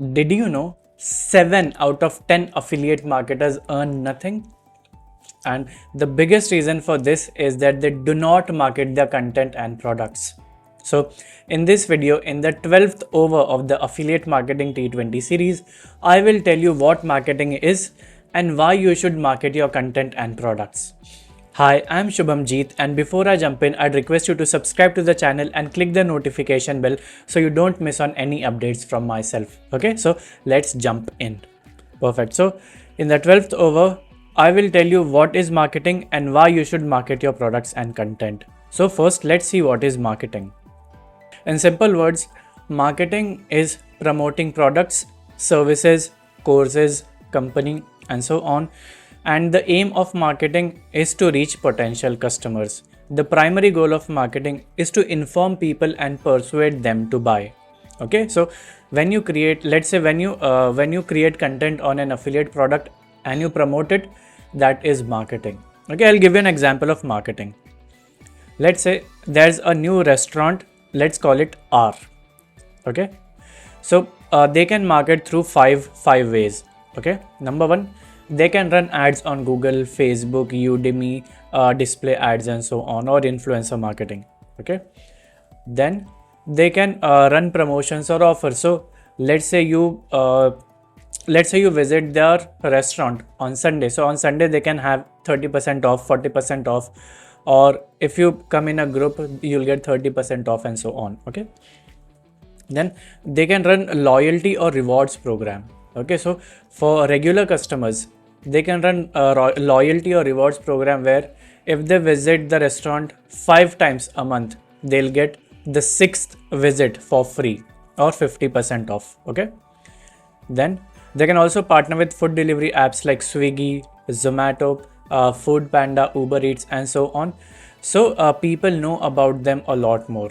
Did you know 7 out of 10 affiliate marketers earn nothing? And the biggest reason for this is that they do not market their content and products. So, in this video, in the 12th over of the Affiliate Marketing T20 series, I will tell you what marketing is and why you should market your content and products. Hi, I'm Shubhamjeet, and before I jump in, I'd request you to subscribe to the channel and click the notification bell so you don't miss on any updates from myself. Okay, so let's jump in. Perfect. So, in the 12th over, I will tell you what is marketing and why you should market your products and content. So, first, let's see what is marketing. In simple words, marketing is promoting products, services, courses, company, and so on. And the aim of marketing is to reach potential customers. The primary goal of marketing is to inform people and persuade them to buy. Okay, so when you create, let's say when you create content on an affiliate product and you promote it, that is marketing. Okay, I'll give you an example of marketing. Let's say there's a new restaurant, let's call it R. Okay, so they can market through five ways. Okay, number one, they can run ads on Google, Facebook, Udemy, display ads and so on, or influencer marketing. Okay, then they can run promotions or offers. So let's say you visit their restaurant on Sunday. So on Sunday they can have 30% off, 40% off, or if you come in a group you'll get 30% off and so on. Okay, then they can run a loyalty or rewards program. Okay, so for regular customers they can run a loyalty or rewards program where if they visit the restaurant 5 times a month, they'll get the 6th visit for free or 50% off. Okay, then they can also partner with food delivery apps like Swiggy, Zomato, Food Panda, Uber Eats and so on. So people know about them a lot more.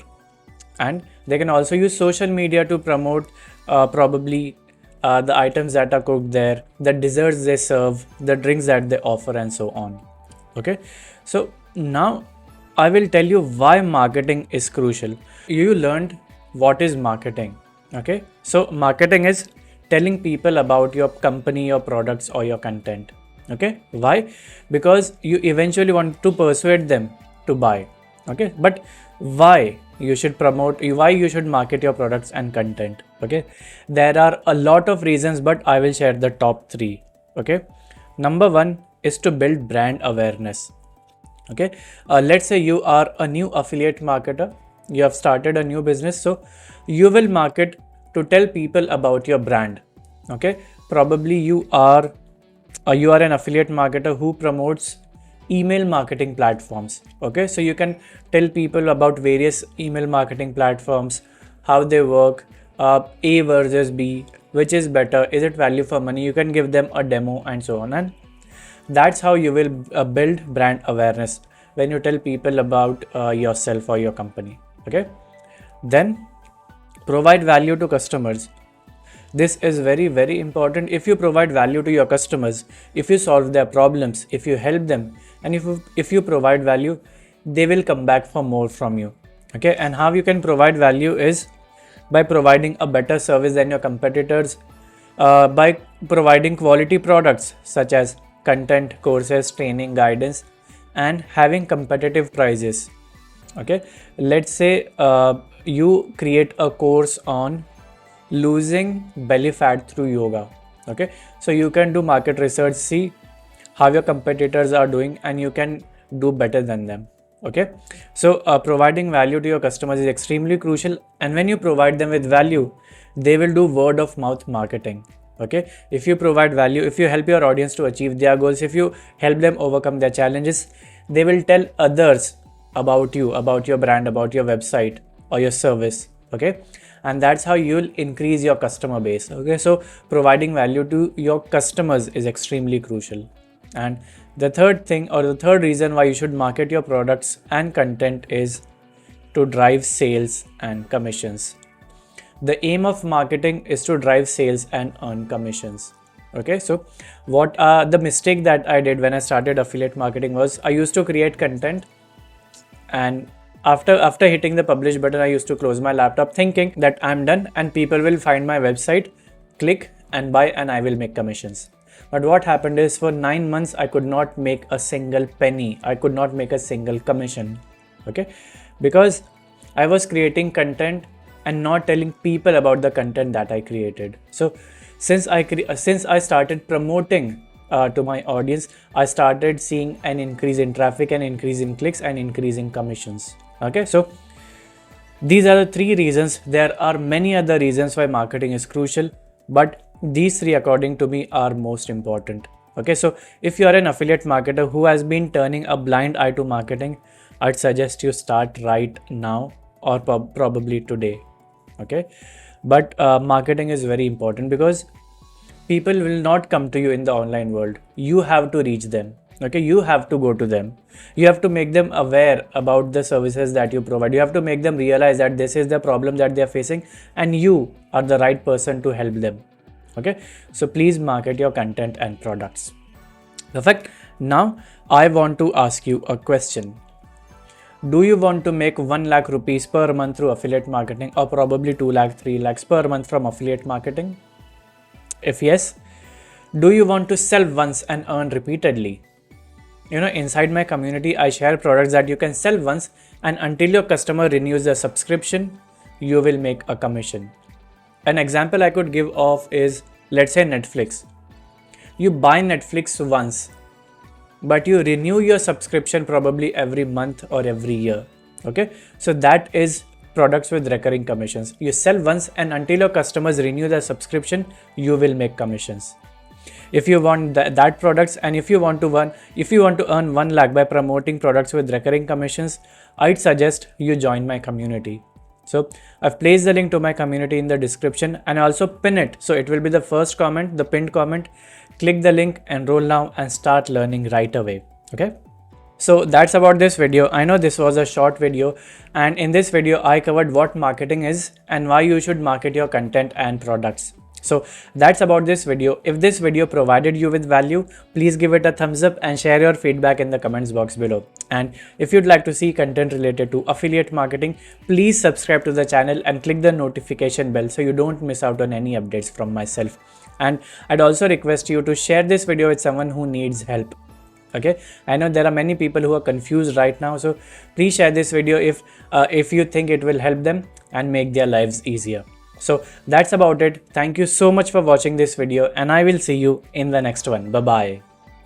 And they can also use social media to promote probably the items that are cooked there, the desserts they serve, the drinks that they offer and so on. Okay, so now I will tell you why marketing is crucial. You learned what is marketing. Okay, so marketing is telling people about your company, your products or your content. Okay, why? Because you eventually want to persuade them to buy. Okay, but why you should why you should market your products and content? Okay, there are a lot of reasons, but I will share the top 3. Okay, number 1 is to build brand awareness. Okay, let's say you are a new affiliate marketer, you have started a new business, so you will market to tell people about your brand. Okay, probably you are an affiliate marketer who promotes email marketing platforms. Okay, so you can tell people about various email marketing platforms, how they work, A versus B, which is better, is it value for money, you can give them a demo and so on. And that's how you will build brand awareness, when you tell people about yourself or your company. Okay, then provide value to customers. This is very, very important. If you provide value to your customers, if you solve their problems, if you help them, and if you provide value, they will come back for more from you. Okay, and how you can provide value is by providing a better service than your competitors, by providing quality products such as content, courses, training, guidance, and having competitive prices. Okay, let's say you create a course on losing belly fat through yoga. Okay, so you can do market research, see how your competitors are doing, and you can do better than them. Okay, so providing value to your customers is extremely crucial, and when you provide them with value, they will do word of mouth marketing. Okay, if you provide value, if you help your audience to achieve their goals, if you help them overcome their challenges, they will tell others about you, about your brand, about your website or your service. Okay, and that's how you'll increase your customer base. Okay, so providing value to your customers is extremely crucial. And the third thing, or the third reason why you should market your products and content, is to drive sales and commissions. The aim of marketing is to drive sales and earn commissions. Okay, so what the mistake that I did when I started affiliate marketing was I used to create content, and after hitting the publish button, I used to close my laptop thinking that I'm done and people will find my website click and buy and I will make commissions. But what happened is for 9 months, I could not make a single penny. I could not make a single commission. Okay. Because I was creating content and not telling people about the content that I created. So since I started promoting to my audience, I started seeing an increase in traffic, an increase in clicks, and increase in commissions. Okay. So these are the 3 reasons. There are many other reasons why marketing is crucial, but these 3 according to me are most important. Okay, so if you are an affiliate marketer who has been turning a blind eye to marketing, I'd suggest you start right now or probably today. Okay, but marketing is very important because people will not come to you in the online world. You have to reach them. Okay, you have to go to them. You have to make them aware about the services that you provide. You have to make them realize that this is the problem that they are facing and you are the right person to help them. Okay, so please market your content and products. Perfect. Now I want to ask you a question. Do you want to make 1 lakh rupees per month through affiliate marketing, or probably 2 lakh, 3 lakhs per month from affiliate marketing? If yes, do you want to sell once and earn repeatedly? Inside my community, I share products that you can sell once, and until your customer renews their subscription, you will make a commission. An example I could give of is, let's say Netflix. You buy Netflix once, but you renew your subscription probably every month or every year. Okay, so that is products with recurring commissions. You sell once, and until your customers renew their subscription, you will make commissions. If you want that products, and if you want to earn 1 lakh by promoting products with recurring commissions, I'd suggest you join my community. So I've placed the link to my community in the description, and I also pin it. So it will be the first comment, the pinned comment. Click the link, enroll now, and start learning right away. Okay. So that's about this video. I know this was a short video, and in this video I covered what marketing is and why you should market your content and products. So that's about this video. If this video provided you with value, please give it a thumbs up and share your feedback in the comments box below. And if you'd like to see content related to affiliate marketing, please subscribe to the channel and click the notification bell so you don't miss out on any updates from myself. And I'd also request you to share this video with someone who needs help. Okay, I know there are many people who are confused right now, so please share this video if you think it will help them and make their lives easier. So that's about it. Thank you so much for watching this video, and I will see you in the next one. Bye bye.